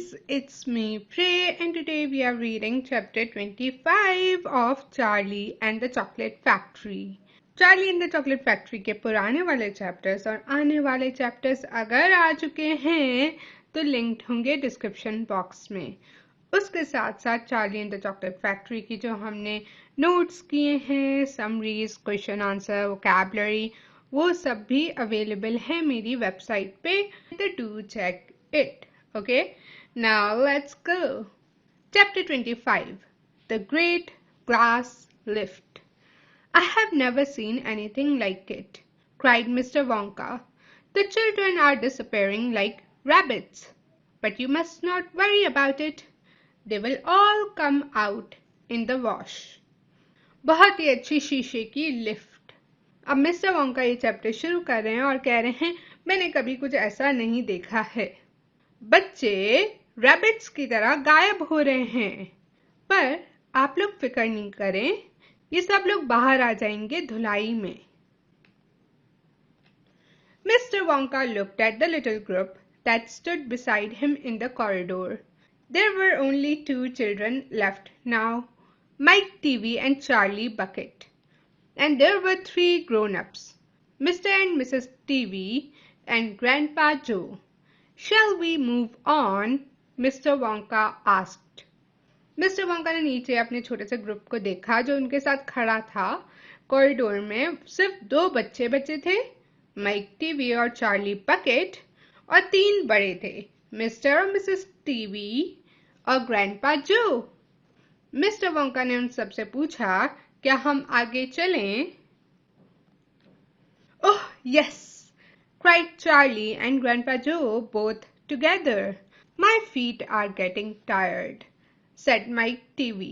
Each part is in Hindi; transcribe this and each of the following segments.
guys, it's me Prey, and today we are reading chapter 25 of Charlie and the Chocolate Factory. Charlie and the Chocolate Factory के पुराने वाले चैप्टर्स और आने वाले चैप्टर्स अगर आ चुके हैं तो लिंक्ड होंगे डिस्क्रिप्शन बॉक्स में। उसके साथ साथ Charlie and the chocolate factory की जो हमने नोट्स किए हैं, समरीज, क्वेश्चन आंसर, वोकैबुलरी, वो सब भी अवेलेबल है मेरी वेबसाइट पे, तो do check it. Okay, now let's go. Chapter 25. The Great Glass Lift. I have never seen anything like it, cried Mr. Wonka. The children are disappearing like rabbits. But you must not worry about it. They will all come out in the wash. बहुत ही अच्छी शीशे की लिफ्ट. अब मिस्टर वोंका ये चैप्टर शुरू कर रहे हैं और कह रहे हैं मैंने कभी कुछ ऐसा नहीं देखा है. बच्चे रैबिट्स की तरह गायब हो रहे हैं, पर आप लोग फिक्र नहीं करें, ये सब लोग बाहर आ जाएंगे धुलाई में. Mr. Wonka looked at the little group that stood beside him in the corridor. There were only 2 children left now, Mike TV and Charlie Bucket. And there were 3 grown-ups, Mr. and Mrs. TV and Grandpa Joe. Shall we move on? Mr. Wonka asked. Mr. Wonka ने नीचे अपने छोटे से ग्रुप को देखा जो उनके साथ खड़ा था. कॉरिडोर में सिर्फ 2 बच्चे थे, माइक टीवी और चार्ली बकेट, और 3 बड़े थे, मिस्टर और मिसेस टीवी और ग्रैंडपा जो. मिस्टर वोंका ने उन सबसे पूछा क्या हम आगे चलें? Oh yes, cried Charlie and Grandpa Joe both together. My feet are getting tired, said Mike TV.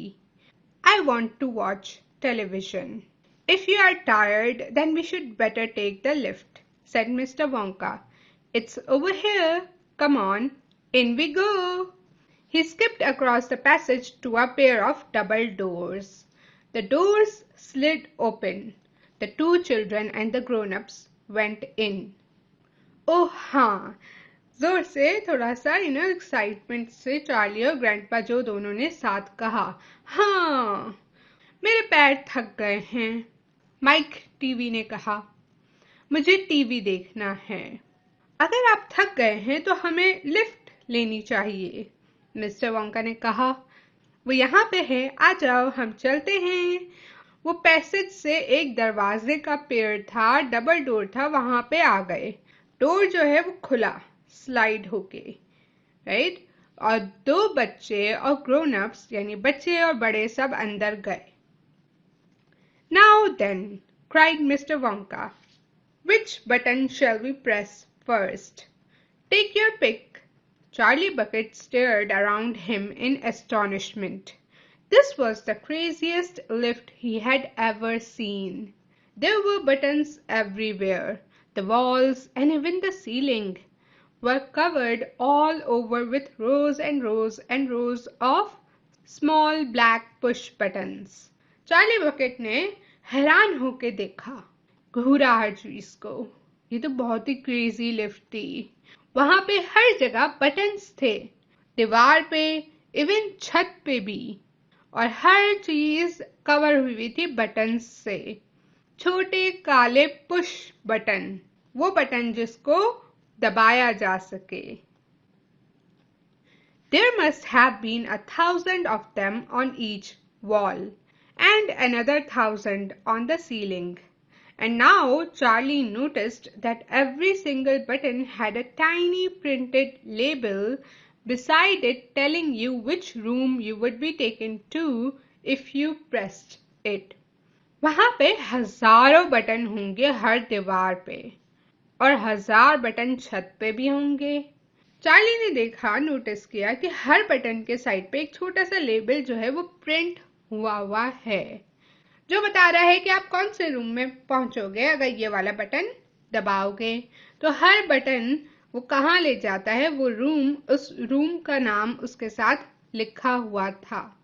I want to watch television. If you are tired, then we should better take the lift, said Mr. Wonka. It's over here. Come on, in we go. He skipped across the passage to a pair of double doors. The doors slid open. The 2 children and the grown-ups went in. ओह हाँ, जोर से थोड़ा सा एक्साइटमेंट से चार्ली और ग्रैंडपा जो दोनों ने साथ कहा, हाँ, मेरे पैर थक गए हैं. माइक टीवी ने कहा, मुझे टीवी देखना है. अगर आप थक गए हैं तो हमें लिफ्ट लेनी चाहिए, मिस्टर वोंका ने कहा. वो यहाँ पे है, आ जाओ, हम चलते हैं. वो पैसेज से एक दरवाजे का पेड़ था, डबल डोर था, वहां पे आ गए. डोर जो है वो खुला स्लाइड होके, राइट, और 2 बच्चे और ग्रोन अप्स यानी बच्चे और बड़े सब अंदर गए. Now then, cried Mr Wonka, which button shall we press first? Take your pick. Charlie Bucket stared around him in astonishment. This was the craziest lift he had ever seen. There were buttons everywhere. The walls and even the ceiling were covered all over with rows and rows and rows of small black push buttons. Charlie bucket ने हैरान होके देखा घूरा हर चीज को. ये तो बहुत ही क्रेजी लिफ्ट थी. वहां पे हर जगह बटन्स थे, दीवार पे, इवन छत पे भी, और हर चीज कवर हुई थी बटन्स से. छोटे काले पुश बटन, वो बटन जिसको दबाया जा सके. There must have been 1,000 of them on each wall and another 1,000 on the ceiling. And now Charlie noticed that every single button had a tiny printed label beside it telling you which room you would be taken to if you pressed it. वहां पे हजारों बटन होंगे हर दीवार पे, और 1000 बटन छत पे भी होंगे. चार्ली ने देखा, नोटिस किया कि हर बटन के साइड पे एक छोटा सा लेबल जो है वो प्रिंट हुआ है, जो बता रहा है कि आप कौन से रूम में पहुंचोगे. अगर ये वाला बटन दबाओगे तो हर बटन वो कहाँ ले जाता है, वो रूम, उस रूम का नाम उसके साथ लिखा हुआ था.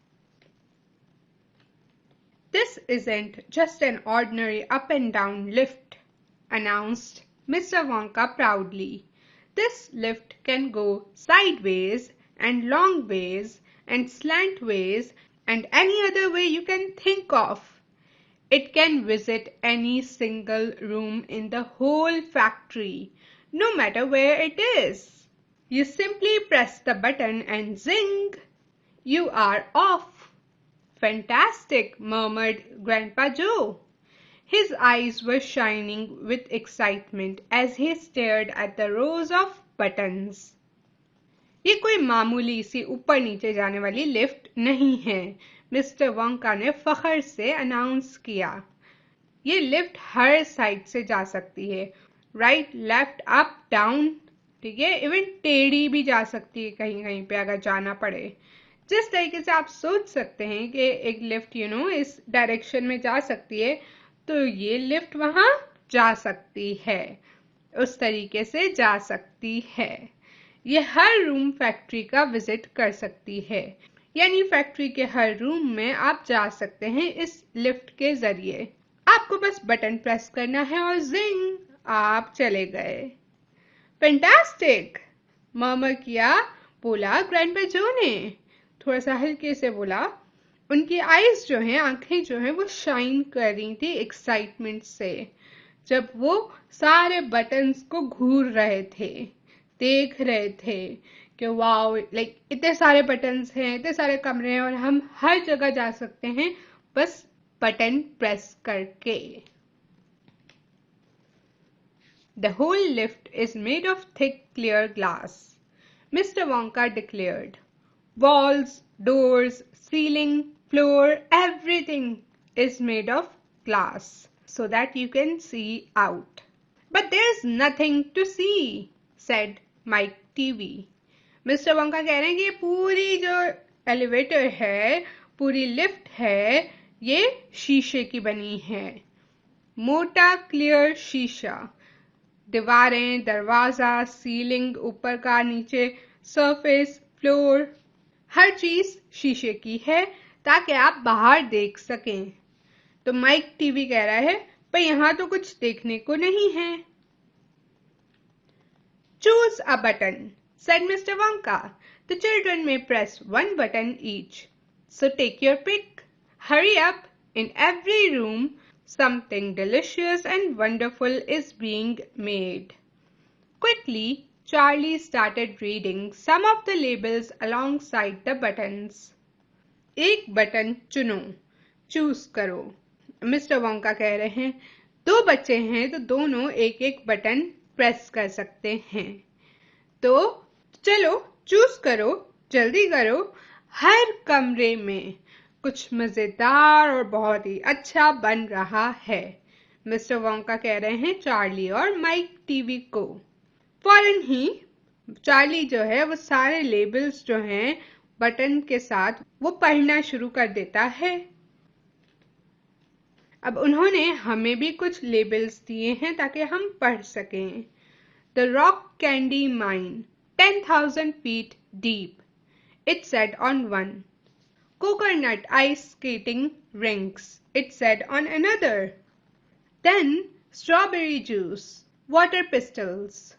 This isn't just an ordinary up and down lift, announced Mr. Wonka proudly. This lift can go sideways and long ways and slant ways and any other way you can think of. It can visit any single room in the whole factory, no matter where it is. You simply press the button and zing! You are off. Fantastic, murmured Grandpa Joe. His eyes were shining with excitement as he stared at the rows of buttons. ये कोई मामूली सी ऊपर नीचे जाने वाली लिफ्ट नहीं है, मिस्टर वोंका ने फखर से अनाउंस किया। ये लिफ्ट हर साइड से जा सकती है, राइट, लेफ्ट, अप, डाउन, ठीक है, इवन टेढ़ी भी जा सकती है कहीं कहीं पे अगर जाना पड़े। जिस तरीके से आप सोच सकते हैं कि एक लिफ्ट इस डायरेक्शन में जा सकती है, तो ये लिफ्ट वहां जा सकती है, उस तरीके से जा सकती है। ये हर रूम फैक्ट्री का विजिट कर सकती है, यानी फैक्ट्री के हर रूम में आप जा सकते हैं इस लिफ्ट के जरिए। आपको बस बटन प्रेस करना है और जिंग, आप चले गए। फैंटास्टिक, मर्मर किया, बोला ग्रैंडपा जो ने, थोड़ा सा हल्के से बोला। उनकी आईज जो है, आंखें जो है, वो शाइन कर रही थी एक्साइटमेंट से जब वो सारे बटन्स को घूर रहे थे, देख रहे थे कि वाओ, लाइक इतने सारे बटन्स हैं, इतने सारे कमरे हैं और हम हर जगह जा सकते हैं बस बटन प्रेस करके। The whole lift is made of thick clear glass, Mr. Wonka declared. Walls, doors, ceiling, floor, everything is made of glass so that you can see out. But there's nothing to see, said Mike TV. Mister Wonka कह रहे हैं कि ये पूरी जो एलिवेटर है, पूरी लिफ्ट है, ये शीशे की बनी है, मोटा क्लियर शीशा। दीवारें, दरवाजा, सीलिंग, ऊपर का, नीचे, सरफेस, फ्लोर, हर चीज शीशे की है ताकि आप बाहर देख सकें। तो माइक टीवी कह रहा है, पर यहां तो कुछ देखने को नहीं है। Choose a button, said Mr. Wonka. The children may press one button each. So take your pick. Hurry up. In every room, something delicious and wonderful is being made. Quickly, Charlie started reading some of the labels alongside the buttons. एक बटन चुनो, चूज करो। मिस्टर वोंका कह रहे हैं, दो बच्चे हैं तो दोनों एक एक बटन प्रेस कर सकते हैं। तो चलो चूज करो, जल्दी करो। हर कमरे में कुछ मजेदार और बहुत ही अच्छा बन रहा है, मिस्टर वोंका कह रहे हैं चार्ली और माइक टीवी को। फौरन ही चार्ली जो है वो सारे लेबल्स जो हैं बटन के साथ वो पढ़ना शुरू कर देता है। अब उन्होंने हमें भी कुछ लेबल्स दिए हैं ताकि हम पढ़ सकें। The rock candy mine, 10,000 feet deep, it said on one. Coconut ice skating rinks, it said on another. Then strawberry juice, water pistols,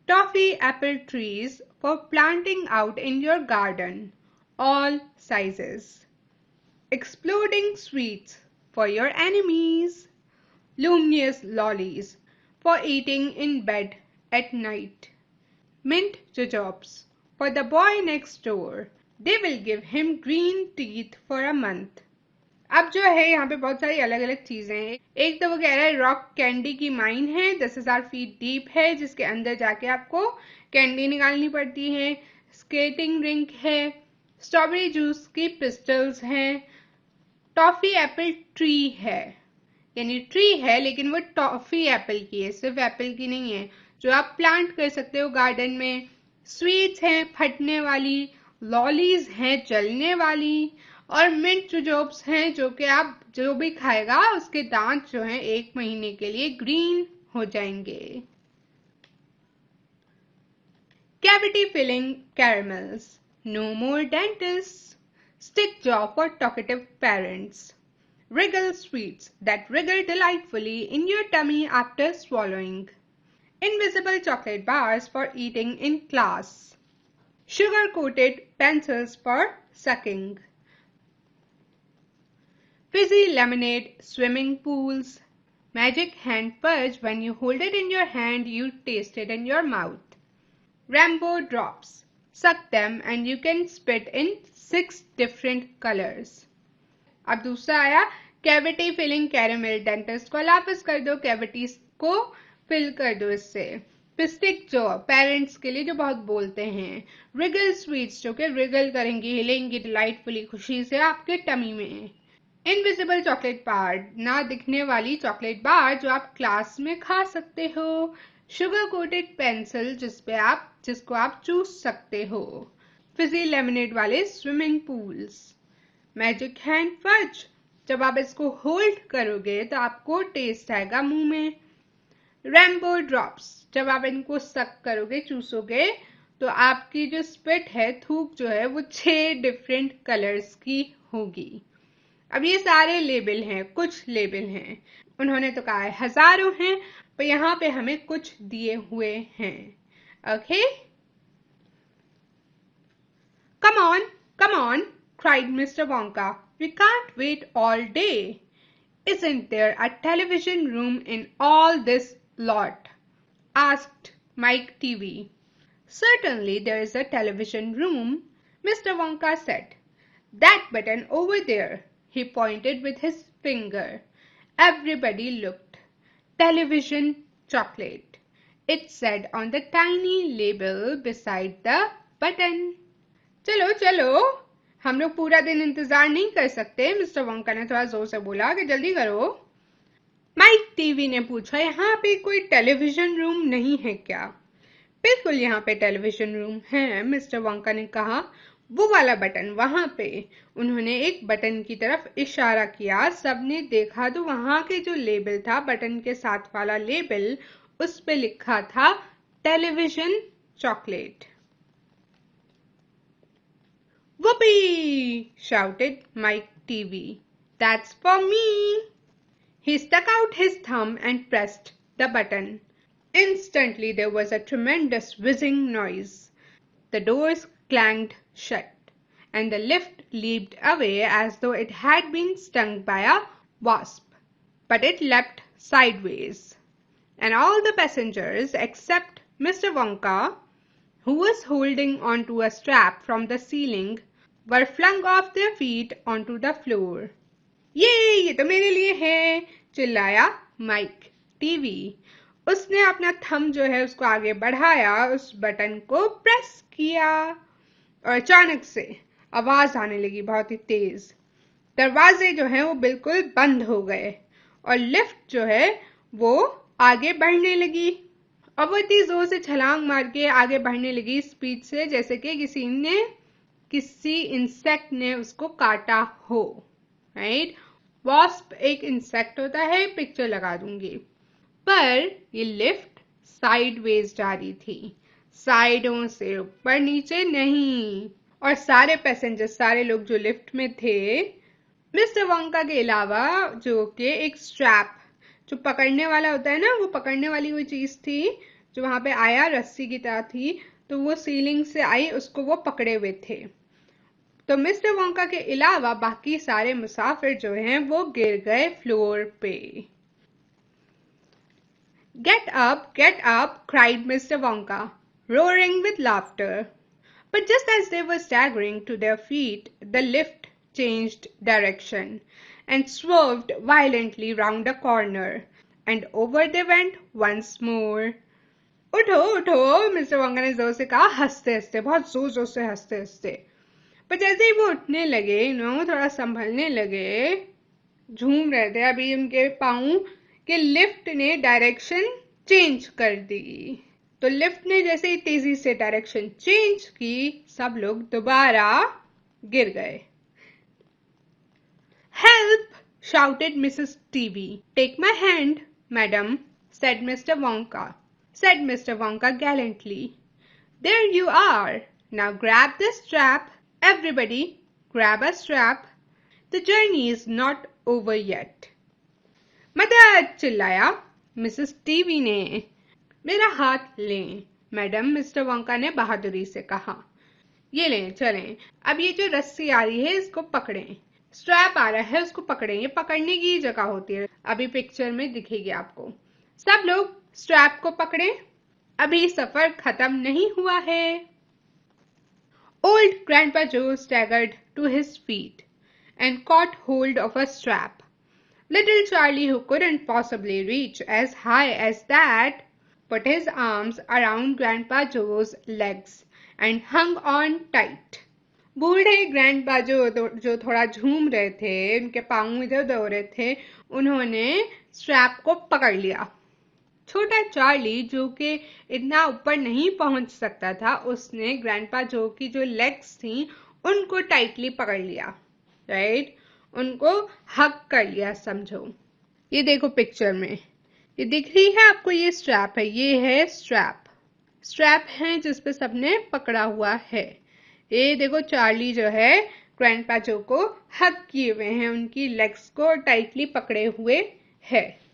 toffee apple trees for planting out in your garden, all sizes. Exploding sweets for your enemies, luminous lollies for eating in bed at night, mint jujubes for the boy next door. They will give him green teeth for a month. अब जो है यहाँ पे बहुत सारी अलग अलग चीजें हैं। एक तो वो कह रहा है रॉक कैंडी की माइन है, 10,000 फीट डीप है, जिसके अंदर जाके आपको कैंडी निकालनी पड़ती है। स्केटिंग रिंक है, स्ट्रॉबेरी जूस की पिस्टल्स हैं, टॉफी एप्पल ट्री है, यानी ट्री है लेकिन वो टॉफी एप्पल की है, सिर्फ एप्पल की नहीं है, जो आप प्लांट कर सकते हो गार्डन में। स्वीट्स हैं फटने वाली, लॉलीज हैं जलने वाली, और मिंट जुजोब्स हैं जो कि आप जो भी खाएगा उसके दांत जो हैं 1 महीने के लिए ग्रीन हो जाएंगे। Cavity filling caramels, no more dentist, stick jaw for talkative parents, wriggle sweets that wriggle delightfully in your tummy after swallowing, invisible chocolate bars for eating in class, sugar-coated pencils for sucking, fizzy lemonade, swimming pools, magic hand fudge, when you hold it in your hand, you taste it in your mouth, rainbow drops, suck them and you can spit in 6 different colors. अब दूसरा आया कैविटी फिलिंग कैरेमल, डेंटिस्ट को लाफिज कर दो, कैविटीज को फिल कर दो इससे। पिस्टिक जो पेरेंट्स के लिए जो बहुत बोलते हैं, रिगल स्वीट्स जो कि रिगल करेंगी, हिलेंगी डिलाइटफुली खुशी से आपके टमी में। इनविजिबल चॉकलेट बार, ना दिखने वाली चॉकलेट बार जो आप क्लास में खा सकते हो। शुगर कोटेड पेंसिल जिसको आप चूस सकते हो। फिजी लेमनेड वाले swimming pools. Magic hand fudge, जब आप इसको होल्ड करोगे तो आपको टेस्ट आएगा मुंह में। रेनबो ड्रॉप्स, जब आप इनको सक करोगे, चूसोगे, तो आपकी जो स्पिट है, थूक जो है, वो 6 डिफरेंट कलर्स की होगी। अब ये सारे लेबल हैं, कुछ लेबल हैं, उन्होंने तो कहा है हजारों हैं, पर यहाँ पे हमें कुछ दिए हुए हैं। Okay, come on, cried Mr. Wonka. We can't wait all day. Isn't there a television room in all this lot? Asked Mike TV. Certainly there is a television room, Mr. Wonka said. That button over there. He pointed with his finger. Everybody looked. Television chocolate, it said on the tiny label beside the button. चलो चलो, हम लोग पूरा दिन इंतजार नहीं कर सकते, मिस्टर वोंका ने थोड़ा जोर से बोला कि जल्दी करो। माइक टीवी ने पूछा, यहाँ पे कोई टेलीविजन रूम नहीं है क्या? बिल्कुल यहाँ पे टेलीविजन रूम है, मिस्टर वोंका ने कहा। वो वाला बटन वहां पे। उन्होंने एक बटन की तरफ इशारा किया। सबने देखा तो वहां के जो लेबल था, बटन के साथ वाला लेबल, उस पे लिखा था television chocolate. Whoopee! shouted Mike TV. That's for me! He stuck out his thumb and pressed the button. Instantly there was a tremendous whizzing noise. The doors clanged shut, and the lift leaped away as though it had been stung by a wasp. But it leapt sideways, and all the passengers except Mr. Wonka, who was holding onto a strap from the ceiling, were flung off their feet onto the floor. ये तो मेरे लिए है, चिल्लाया माइक टीवी। उसने अपना थंब जो है उसको आगे बढ़ाया, उस बटन को प्रेस किया और अचानक से आवाज आने लगी बहुत ही तेज। दरवाजे जो है वो बिल्कुल बंद हो गए और लिफ्ट जो है वो आगे बढ़ने लगी। अब वो इतनी जोर से छलांग मार के आगे बढ़ने लगी स्पीड से, जैसे कि किसी इंसेक्ट ने उसको काटा हो। राइट, वॉस्प एक इंसेक्ट होता है, पिक्चर लगा दूंगी। पर ये लिफ्ट साइडवेज जा रही थी, साइडों से, ऊपर नीचे नहीं। और सारे पैसेंजर, सारे लोग जो लिफ्ट में थे, मिस्टर वोंका के अलावा, जो कि एक स्ट्रैप जो पकड़ने वाला होता है ना, वो पकड़ने वाली कोई चीज थी जो वहां पे आया, रस्सी की तरह थी, तो वो सीलिंग से आई, उसको वो पकड़े हुए थे। तो मिस्टर वोंका के अलावा बाकी सारे मुसाफिर जो हैं वो गिर गए फ्लोर पे। Get up, cried Mr. Wonka, roaring with laughter. But just as they were staggering to their feet, the lift changed direction and swerved violently round a corner, and over they went once more. उठो उठो, मिस्टर वोंका ने जोर से कहा, हंसते हंसते, बहुत जोर जोर से हंसते हंसते। पर जैसे ही वो उठने लगे, थोड़ा संभलने लगे, झूम रहे थे, अभी उनके पाँव के लिफ्ट ने डायरेक्शन चेंज कर दी। तो लिफ्ट ने जैसे ही तेजी से डायरेक्शन चेंज की, सब लोग दोबारा गिर गए। Help! shouted Mrs. TV. Take my hand, madam, said Mr. Wonka gallantly. There you are. Now grab the strap. Everybody, grab a strap. The journey is not over yet. मदद! चिल्लाया मिसेस टीवी ने। मेरा हाथ लें, मैडम, मिस्टर वोंका ने बहादुरी से कहा। ये लें, चलें। अब ये जो रस्सी आ रही है इसको पकड़ें। स्ट्रैप आ रहा है उसको पकड़ें। ये पकड़ने की जगह होती है, अभी पिक्चर में दिखेगी आपको। सब लोग स्ट्रैप को पकड़ें, अभी सफर खत्म नहीं हुआ है। Old Grandpa Joe staggered to his feet and caught hold of a strap. Little Charlie, who couldn't possibly reach as high as that, put his arms around Grandpa Joe's legs and hung on tight. बूढ़े ग्रैंडपा जो थोड़ा झूम रहे थे, उनके पाँव इधर उधर हो रहे थे, उन्होंने स्ट्रैप को पकड़ लिया। छोटा चार्ली जो कि इतना ऊपर नहीं पहुंच सकता था, उसने ग्रैंडपा जो की जो लेग्स थी उनको टाइटली पकड़ लिया, राइट, उनको हग कर लिया समझो। ये देखो पिक्चर में ये दिख रही है आपको, ये स्ट्रैप है, ये है स्ट्रैप है जिसपे सबने पकड़ा हुआ है। ये देखो चार्ली जो है ग्रैंडपा जो को हग किए हुए हैं, उनकी लेग्स को टाइटली पकड़े हुए है।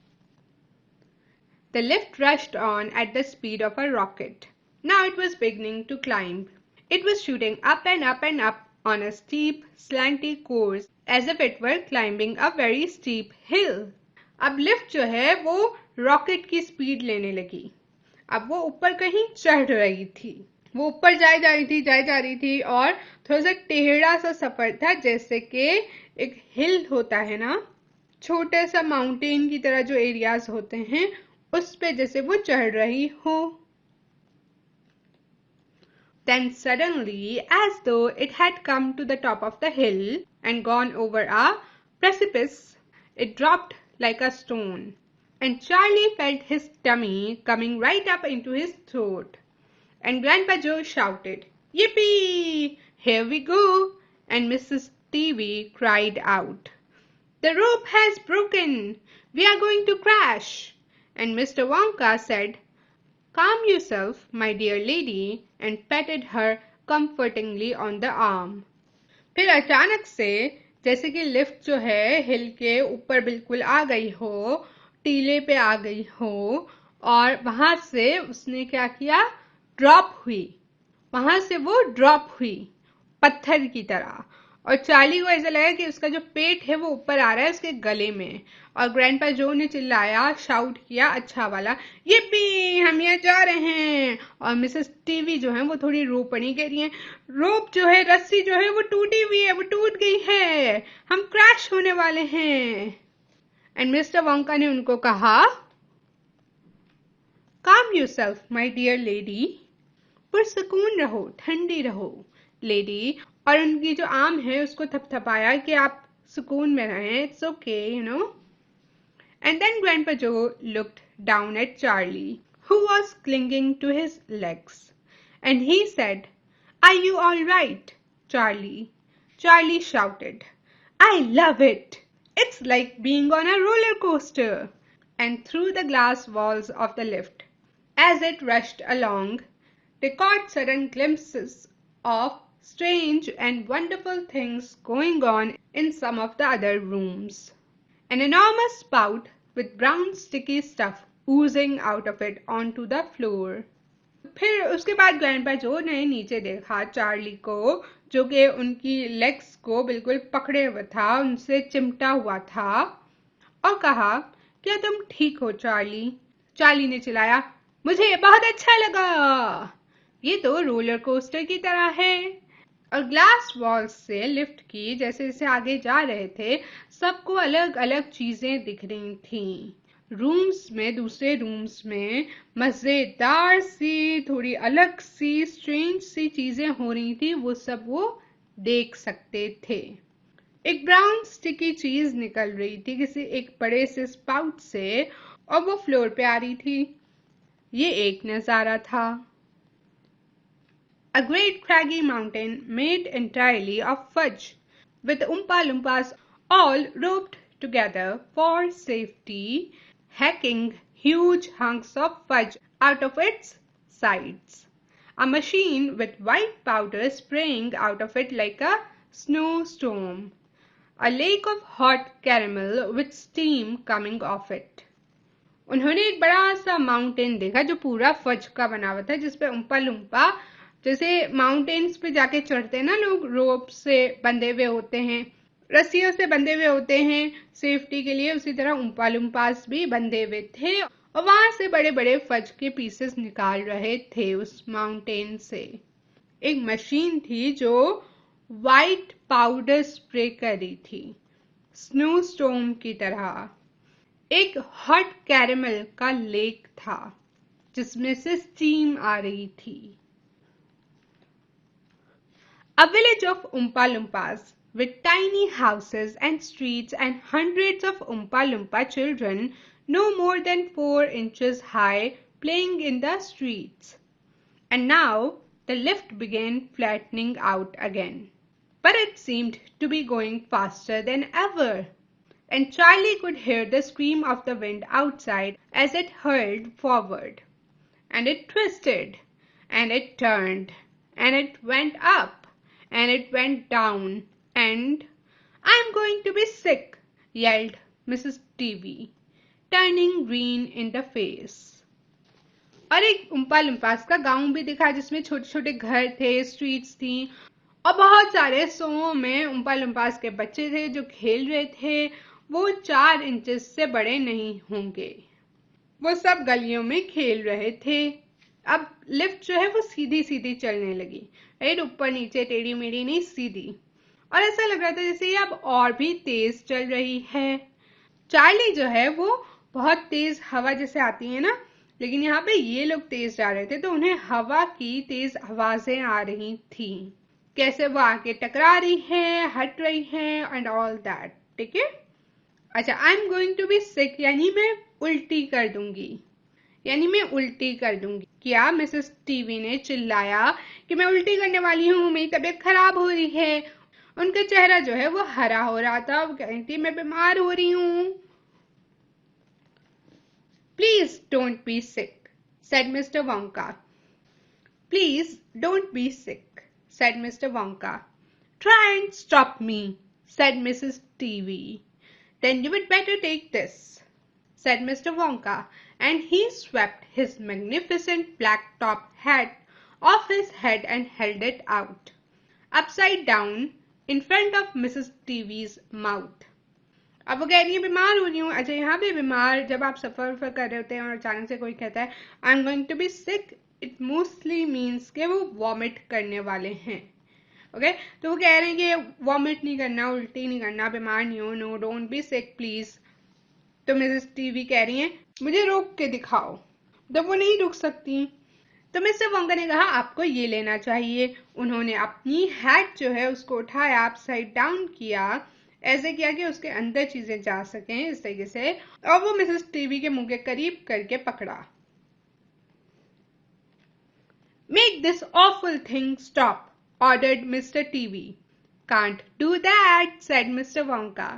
The lift rushed on at the speed of a rocket. Now it was beginning to climb. It was shooting up and up and up on a steep, slanty course as if it were climbing a very steep hill. अब लिफ्ट जो है वो रॉकेट की स्पीड लेने लगी। अब वो ऊपर कहीं चढ़ रही थी, वो ऊपर जाए जा रही थी और थोड़ा सा टेढ़ा सा सफर था, जैसे कि एक हिल होता है ना, छोटे सा माउंटेन की तरह जो एरियाज होते हैं उस पे जैसे वो चढ़ रही हो। Then suddenly, as though it had come to the top of the hill and gone over a precipice, it dropped like a stone, and Charlie felt his tummy coming right up into his throat. And Grandpa Joe shouted, "Yippee! Here we go!" And Mrs. TV cried out, "The rope has broken! We are going to crash!" And Mr. Wonka said, "Calm yourself, my dear lady," and patted her comfortingly on the arm. फिर अचानक से जैसे कि लिफ्ट जो है हिल के ऊपर बिल्कुल आ गई हो, टीले पे आ गई हो, और वहां से उसने क्या किया, ड्रॉप हुई, वहां से वो ड्रॉप हुई पत्थर की तरह। और चार्ली को ऐसा लगा कि उसका जो पेट है वो ऊपर आ रहा है उसके गले में। और ग्रैंडपा जो ने चिल्लाया, शाउट किया अच्छा वाला, "ये हम यहाँ जा रहे हैं!" और मिसेस टीवी जो है वो थोड़ी रो पड़ी, कह रही है, "रोप जो है, रस्सी जो है वो टूटी हुई है, वो टूट गई है, हम क्रैश होने वाले हैं।" एंड मिस्टर वोंका ने उनको कहा, "काम योरसेल्फ माय डियर लेडी," पुरसकून रहो, ठंडी रहो लेडी। और उनकी जो आर्म है उसको थपथपाया कि आप सुकून में रहें, it's okay, you know. And then grandpa जो looked down at Charlie, who was clinging to his legs, and he said, "Are you all right, Charlie?" Charlie shouted, "I love it! It's like being on a roller coaster!" And through the glass walls of the lift, as it rushed along, they caught sudden glimpses of strange and wonderful things going on in some of the other rooms. An enormous spout with brown sticky stuff oozing out of it onto the floor. फिर उसके बाद ग्रैंडपा जो ने नीचे देखा चार्ली को, जो कि उनकी लेग्स को बिल्कुल पकड़े हुआ था, उनसे चिमटा हुआ था, और कहा, "क्या तुम ठीक हो चार्ली?" चार्ली ने चिल्लाया, "मुझे बहुत अच्छा लगा, ये तो रोलर कोस्टर की तरह है।" और ग्लास वॉल्स से लिफ्ट की जैसे जैसे आगे जा रहे थे, सबको अलग अलग चीजें दिख रही थी। रूम्स में, दूसरे रूम्स में मजेदार सी, थोड़ी अलग सी, स्ट्रेंज सी चीजें हो रही थी, वो सब वो देख सकते थे। एक ब्राउन स्टिकी चीज निकल रही थी किसी एक बड़े से स्पाउट से, और वो फ्लोर पे आ रही थी। ये एक नजारा था। A great craggy mountain made entirely of fudge, with Oompa Loompas all roped together for safety, hacking huge hunks of fudge out of its sides. A machine with white powder spraying out of it like a snowstorm. A lake of hot caramel with steam coming off it. उन्होंने एक बड़ा सा माउंटेन देखा जो पूरा फज का बना हुआ था, जिसपे उम्पा लुम्पा जैसे माउंटेन्स पे जाके चढ़ते हैं ना लोग, रोप से बंधे हुए होते हैं, रस्सियों से बंधे हुए होते हैं सेफ्टी के लिए, उसी तरह उम्पा लुम्पास भी बंधे हुए थे और वहां से बड़े बड़े फज के पीसेस निकाल रहे थे उस माउंटेन से। एक मशीन थी जो वाइट पाउडर स्प्रे कर रही थी, स्नो स्टॉर्म की तरह। एक हॉट कैरेमल का लेक था जिसमें से स्टीम आ रही थी। A village of Oompa Loompas with tiny houses and streets and hundreds of Oompa Loompa children no more than 4 inches high playing in the streets. And now the lift began flattening out again. But it seemed to be going faster than ever. And Charlie could hear the scream of the wind outside as it hurled forward. And it twisted, and it turned, and it went up, and it went down, and I'm going to be sick, yelled Mrs. TV, turning green in the face. और एक उम्पा लुम्पास का गांव भी दिखा जिसमें छोटे छोटे घर थे, स्ट्रीट्स थी और बहुत सारे 100 में उम्पा लुम्पास के बच्चे थे जो खेल रहे थे। वो 4 इंचेस से बड़े नहीं होंगे। वो सब गलियों में खेल रहे थे। अब लिफ्ट जो है वो सीधी सीधी चलने लगी, राइट, ऊपर नीचे टेढ़ी मेढ़ी नहीं, सीधी। और ऐसा लग रहा था जैसे ये अब और भी तेज चल रही है। चार्ली जो है वो बहुत तेज हवा जैसे आती है ना, लेकिन यहाँ पे ये लोग तेज जा रहे थे तो उन्हें हवा की तेज आवाजें आ रही थी, कैसे वो आके टकरा रही है, हट रही है एंड ऑल दैट। ठीक है, अच्छा, I am going to be sick यानी मैं उल्टी कर दूंगी, यानी मैं उल्टी कर दूंगी। क्या? मिसेस टीवी ने चिल्लाया कि मैं उल्टी करने वाली हूँ, मेरी तबीयत खराब हो रही है। उनका चेहरा जो है वो हरा हो रहा था, वो कह रही थी मैं बीमार हो रही हूँ। Please don't be sick, said mister Wonka. Please don't be sick, said mister Wonka. Try and stop me, said Mrs TV. Then you would better take this, said Mr. Wonka, and he swept his magnificent black top hat off his head and held it out, upside down, in front of Mrs. TV's mouth. अब वो कह रही है बीमार हो रही हूँ। अच्छा, यहाँ पे बीमार जब आप सफर कर रहे होते हैं और अचानक से कोई कहता है I am going to be sick, it mostly means के वो वॉमिट करने वाले हैं। ओके, तो वो कह रहे हैं कि वॉमिट नहीं करना, उल्टी नहीं करना, बीमार नहीं हो, no don't be sick please. तो मिसेस टीवी कह रही हैं मुझे रोक के दिखाओ, तो वो नहीं रुक सकती। तो मिस्टर वोंका ने कहा आपको ये लेना चाहिए। उन्होंने अपनी हैट जो है उसको उठाया, अपसाइड डाउन किया, ऐसे किया कि उसके अंदर चीजें जा सकें इस तरीके से, और वो मिसेस टीवी के मुंह के करीब करके पकड़ा। Make this awful thing stop, ordered Mr. TV. Can't do that, said Mr. Wonka.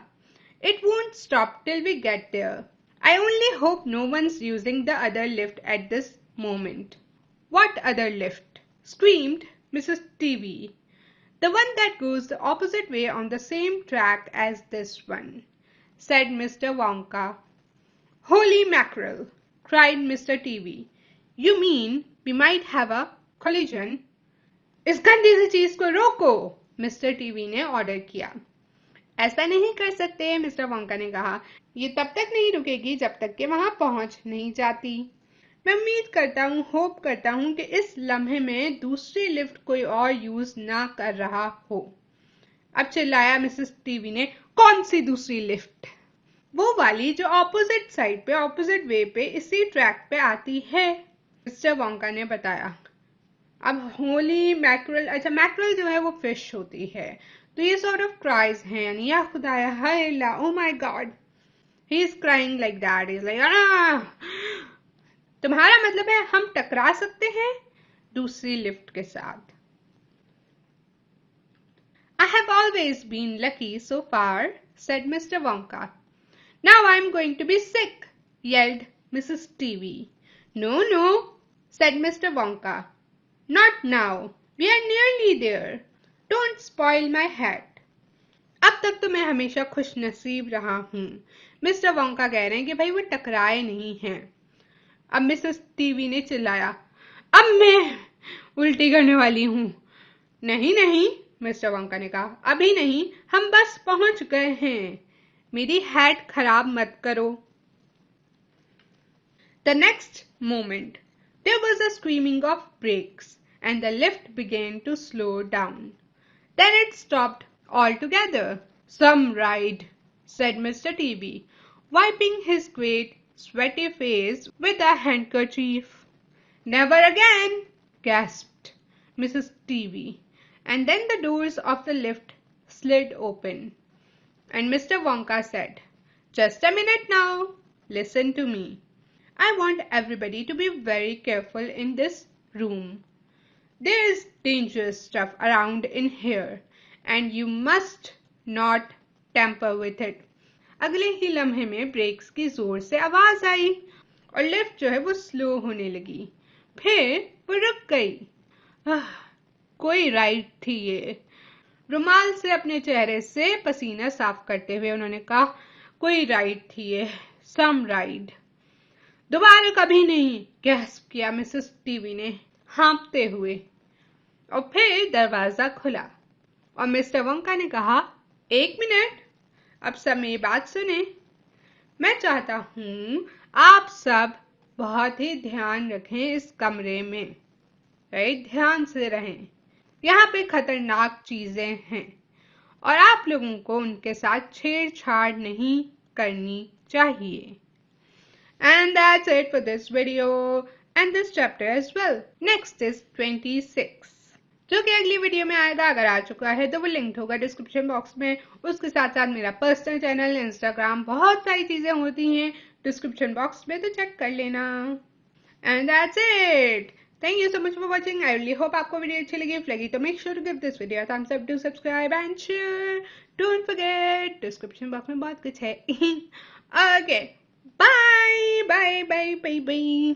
It won't stop till we get there. I only hope no one's using the other lift at this moment. What other lift? Screamed Mrs. TV. The one that goes the opposite way on the same track as this one, said Mr. Wonka. Holy mackerel, cried Mr. TV. You mean we might have a collision? इस गंदी सी चीज को रोको, मिस्टर टीवी ने ऑर्डर किया। ऐसा नहीं कर सकते, मिस्टर वोंका ने कहा, ये तब तक नहीं रुकेगी जब तक कि वहां पहुंच नहीं जाती। मैं उम्मीद करता हूँ, होप करता हूँ कि इस लम्हे में दूसरी लिफ्ट कोई और यूज ना कर रहा हो। अब चिल्लाया मिसेस टीवी ने, कौन सी दूसरी लिफ्ट? वो वाली जो ऑपोजिट साइड पे, ऑपोजिट वे पे, इसी ट्रैक पे आती है, मिस्टर वोंका ने बताया। अब होली मैक्रल, अच्छा मैक्रल जो है वो फिश होती है, तो ये सॉर्ट ऑफ क्राइज हैं, यानी या खुदाया, हाय अल्लाह, oh my God, he is crying like that, is like तुम्हारा मतलब है हम टकरा सकते हैं दूसरी लिफ्ट के साथ। I have always been lucky so far, said Mr. Wonka. Now I am going to be sick, yelled Mrs. TV. No, no, said Mr. Wonka. Not now. We are nearly there. Don't spoil my hat. अब तक तो मैं हमेशा खुश नसीब रहा हूँ। मिस्टर वोंका कह रहे हैं कि भाई वो टकराए नहीं हैं। अब मिसेस टीवी ने चिल्लाया, अब मैं उल्टी करने वाली हूँ। नहीं नहीं, मिस्टर वोंका ने कहा, अभी नहीं, हम बस पहुंच गए हैं। मेरी हैट खराब मत करो। The next moment, there was a screaming of brakes, and the lift began to slow down. Then it stopped altogether. Some ride, said Mr. TB, wiping his great sweaty face with a handkerchief. Never again, gasped Mrs. TB. And then the doors of the lift slid open, and Mr. Wonka said, Just a minute now, listen to me. I want everybody to be very careful in this room. There is dangerous stuff around in here and you must not tamper with it. अगले ही लम्हे में ब्रेक्स की जोर से आवाज आई और लिफ्ट जो है वो स्लो होने लगी। फिर वो रुक गई। कोई राइड थी ये। रुमाल से अपने चेहरे से पसीना साफ करते हुए उन्होंने कहा, कोई राइड थी ये, सम राइड। दोबारा कभी नहीं, गैस्प किया मिसेस टीवी ने हाँफते हुए। और फिर दरवाजा खुला और मिस्टर वोंका ने कहा, एक मिनट, अब सब मेरी बात सुने। मैं चाहता हूं आप सब बहुत ही ध्यान रखें इस कमरे में। राइट, ध्यान से रहें। यहाँ पे खतरनाक चीजें हैं और आप लोगों को उनके साथ छेड़छाड़ नहीं करनी चाहिए। And that's it for this video and this chapter as well. Next is 26, जो कि अगली वीडियो में आएगा। अगर आ चुका है तो वो लिंक होगा डिस्क्रिप्शन बॉक्स में। उसके साथ साथ मेरा पर्सनल चैनल, इंस्टाग्राम, बहुत सारी चीजें होती हैं डिस्क्रिप्शन बॉक्स में, तो चेक कर लेना। And that's it. Thank you so much for watching. I really hope आपको वीडियो अच्छी लगी। इफ लगी तो make sure to give this video thumbs up, do subscribe and share. Don't forget, description box में बहुत कुछ है। Okay, bye bye bye bye bye.